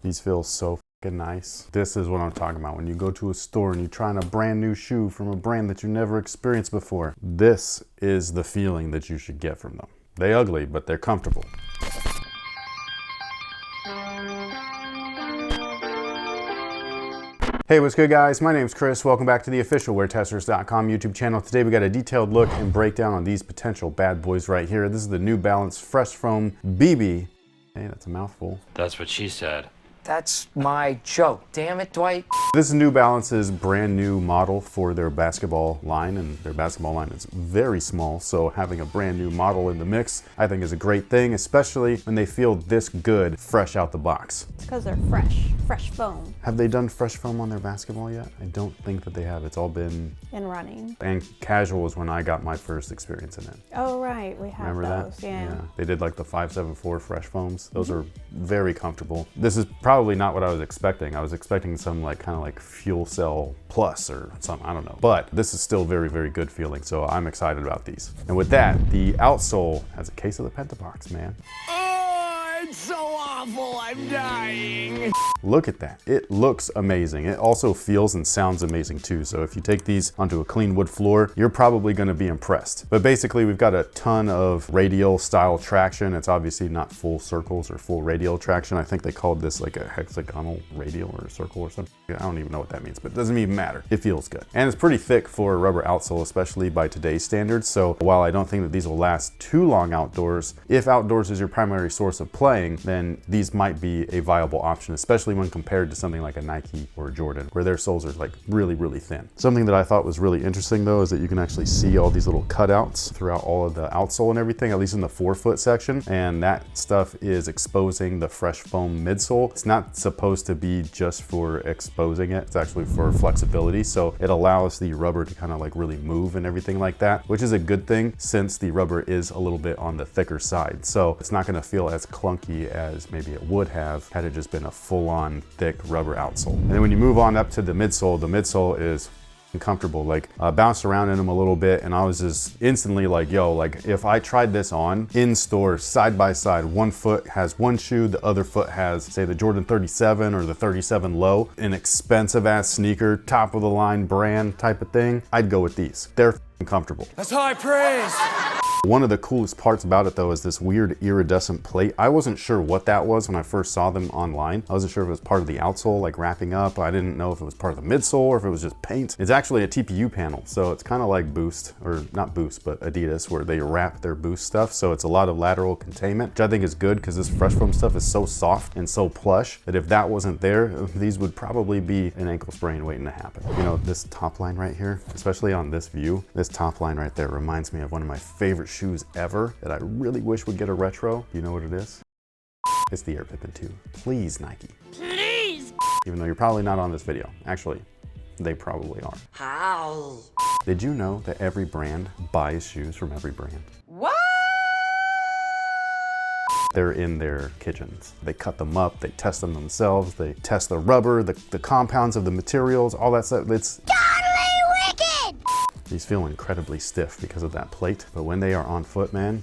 These feel so fucking nice. This is what I'm talking about. When you go to a store and you're trying a brand new shoe from a brand that you never experienced before, this is the feeling that you should get from them. They're ugly, but they're comfortable. Hey, what's good guys? My name's Chris. Welcome back to the official WearTesters.com YouTube channel. Today we got a detailed look and breakdown on these potential bad boys right here. This is the New Balance Fresh Foam BB. Hey, that's a mouthful. That's what she said. That's my joke. Damn it, Dwight. This is New Balance's brand new model for their basketball line, and their basketball line is very small, so having a brand new model in the mix I think is a great thing, especially when they feel this good fresh out the box. It's because they're fresh foam. Have they done fresh foam on their basketball yet? I don't think that they have. It's all been And running. and casual is when I got my first experience in it. Oh, right, we have Remember those, that? yeah. They did like the 574 fresh foams. Those are very comfortable. This is probably not what I was expecting. I was expecting some like kind of like Fuel Cell Plus or something, I don't know. But this is still very, very good feeling, so I'm excited about these. And with that, the Outsole has a case of the Pentabox, man. Oh, it's so awful. I'm dying. Look at that. It looks amazing. It also feels and sounds amazing too. So if you take these onto a clean wood floor, you're probably going to be impressed. But basically we've got a ton of radial style traction. It's obviously not full circles or full radial traction. I think they called this like a hexagonal radial or a circle or something. I don't even know what that means, but it doesn't even matter. It feels good. And it's pretty thick for a rubber outsole, especially by today's standards. So while I don't think that these will last too long outdoors, if outdoors is your primary source of playing, then these might be a viable option, especially when compared to something like a Nike or a Jordan, where their soles are like really, really thin. Something that I thought was really interesting though is that you can actually see all these little cutouts throughout all of the outsole and everything, at least in the forefoot section. And that stuff is exposing the fresh foam midsole. It's not supposed to be just for exposing it. It's actually for flexibility. So it allows the rubber to kind of like really move and everything like that, which is a good thing since the rubber is a little bit on the thicker side. So it's not going to feel as clunky as maybe it would have had it just been a full-on thick rubber outsole. And then when you move on up to the midsole is comfortable. Like bounced around in them a little bit and I was just instantly like, yo, like if I tried this on in store side by side, one foot has one shoe, the other foot has say the Jordan 37 or the 37 low, an expensive ass sneaker, top of the line brand type of thing, I'd go with these. They're comfortable. That's high praise. One of the coolest parts about it though is this weird iridescent plate. I wasn't sure what that was when I first saw them online. I wasn't sure if it was part of the outsole, like wrapping up. I didn't know if it was part of the midsole or if it was just paint. It's actually a TPU panel. So it's kind of like Boost, or not Boost, but Adidas, where they wrap their Boost stuff. So it's a lot of lateral containment, which I think is good because this fresh foam stuff is so soft and so plush that if that wasn't there, these would probably be an ankle sprain waiting to happen. You know, this top line right here, especially on this view, this top line right there reminds me of one of my favorite shoes ever that I really wish would get a retro. You know what it is? It's the Air Pippin 2. Please, Nike. Please! Even though you're probably not on this video. Actually, they probably are. How? Did you know that every brand buys shoes from every brand? What? They're in their kitchens. They cut them up, they test them themselves, they test the rubber, the compounds of the materials, all that stuff. It's These feel incredibly stiff because of that plate, but when they are on foot, man,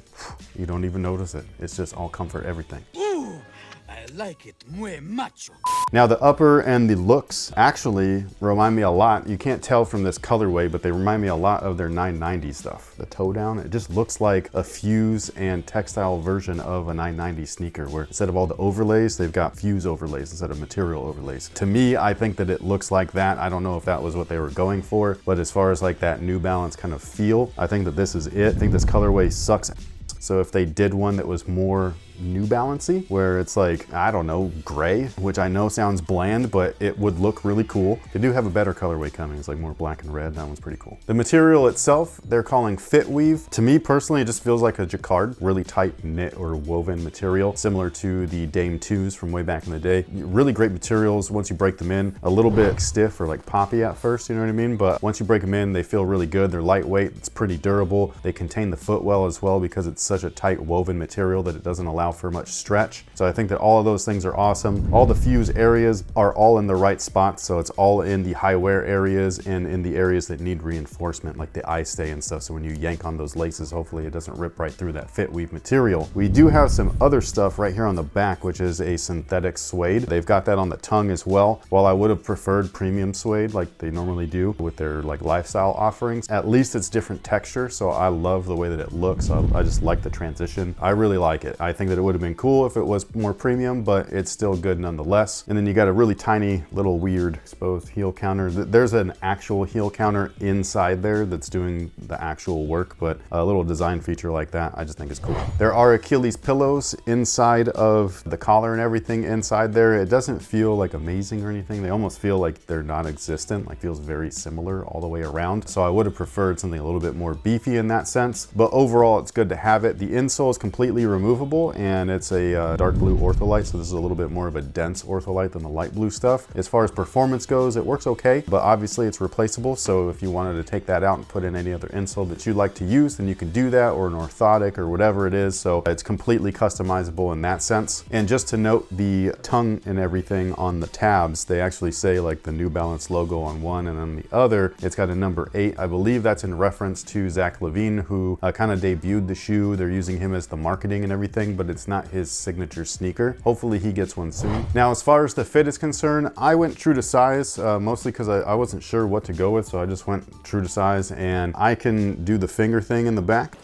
you don't even notice it. It's just all comfort, everything. Ooh, I like it muy macho. Now the upper and the looks actually remind me a lot. You can't tell from this colorway, but they remind me a lot of their 990 stuff. The toe down, it just looks like a fuse and textile version of a 990 sneaker, where instead of all the overlays, they've got fuse overlays instead of material overlays. To me, I think that it looks like that. I don't know if that was what they were going for, but as far as like that New Balance kind of feel, I think that this is it. I think this colorway sucks. So if they did one that was more New Balance-y, where it's like, I don't know, gray, which I know sounds bland, but it would look really cool. They do have a better colorway coming. It's like more black and red. That one's pretty cool. The material itself, they're calling fit weave. To me personally, it just feels like a jacquard, really tight knit or woven material, similar to the Dame 2s from way back in the day. Really great materials once you break them in. A little bit stiff or like poppy at first, you know what I mean? But once you break them in, they feel really good. They're lightweight, it's pretty durable. They contain the foot well as well because it's such a tight woven material that it doesn't allow allow for much stretch. So I think that all of those things are awesome. All the fuse areas are all in the right spots. So it's all in the high wear areas and in the areas that need reinforcement, like the eye stay and stuff. So when you yank on those laces, hopefully it doesn't rip right through that fit weave material. We do have some other stuff right here on the back, which is a synthetic suede. They've got that on the tongue as well. While I would have preferred premium suede like they normally do with their like lifestyle offerings, at least it's different texture. So I love the way that it looks. I just like the transition. I really like it. I think that it would have been cool if it was more premium, but it's still good nonetheless. And then you got a really tiny little weird exposed heel counter. There's an actual heel counter inside there that's doing the actual work, but a little design feature like that I just think is cool. There are Achilles pillows inside of the collar and everything inside there. It doesn't feel like amazing or anything. They almost feel like they're non-existent, like feels very similar all the way around. So I would have preferred something a little bit more beefy in that sense, but overall it's good to have it. The insole is completely removable and it's a dark blue ortholite, so this is a little bit more of a dense ortholite than the light blue stuff. As far as performance goes, it works okay, but obviously it's replaceable, so if you wanted to take that out and put in any other insole that you'd like to use, then you can do that, or an orthotic or whatever it is. So it's completely customizable in that sense. And just to note, the tongue and everything on the tabs, they actually say like the New Balance logo on one, and on the other it's got a number 8. I believe that's in reference to Zach Levine, who kind of debuted the shoe. They're using him as the marketing and everything, but it's not his signature sneaker. Hopefully he gets one soon. Now, as far as the fit is concerned, I went true to size, mostly because I wasn't sure what to go with, so I just went true to size, and I can do the finger thing in the back.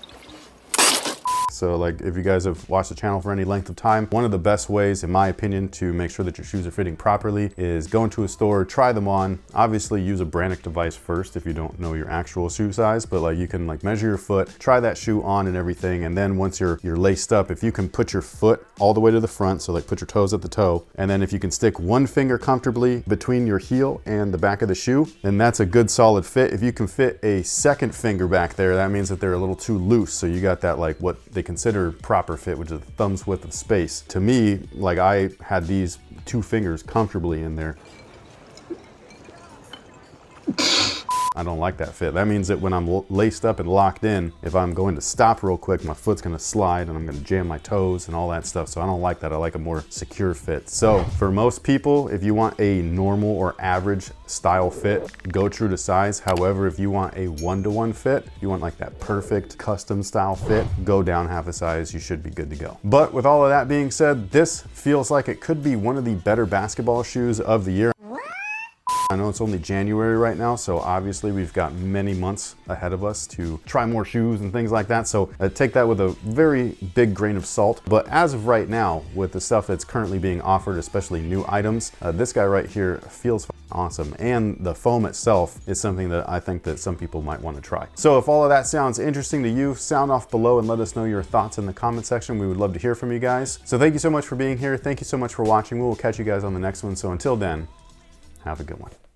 So like if you guys have watched the channel for any length of time, one of the best ways, in my opinion, to make sure that your shoes are fitting properly is go into a store, try them on. Obviously use a Brannock device first if you don't know your actual shoe size, but like you can like measure your foot, try that shoe on and everything. And then once you're laced up, if you can put your foot all the way to the front, so like put your toes at the toe, and then if you can stick one finger comfortably between your heel and the back of the shoe, then that's a good solid fit. If you can fit a second finger back there, that means that they're a little too loose. So you got that like what they consider proper fit, which is a thumb's width of space. To me, like I had these 2 fingers comfortably in there. I don't like that fit. That means that when I'm laced up and locked in, if I'm going to stop real quick, my foot's gonna slide and I'm gonna jam my toes and all that stuff. So I don't like that. I like a more secure fit. So for most people, if you want a normal or average style fit, go true to size. However, if you want a 1-to-1 fit, you want like that perfect custom style fit, go down half a size, you should be good to go. But with all of that being said, this feels like it could be one of the better basketball shoes of the year. I know it's only January right now, so obviously we've got many months ahead of us to try more shoes and things like that. So take that with a very big grain of salt. But as of right now, with the stuff that's currently being offered, especially new items, this guy right here feels awesome. And the foam itself is something that I think that some people might want to try. So if all of that sounds interesting to you, sound off below and let us know your thoughts in the comment section. We would love to hear from you guys. So thank you so much for being here. Thank you so much for watching. We will catch you guys on the next one. So until then, have a good one.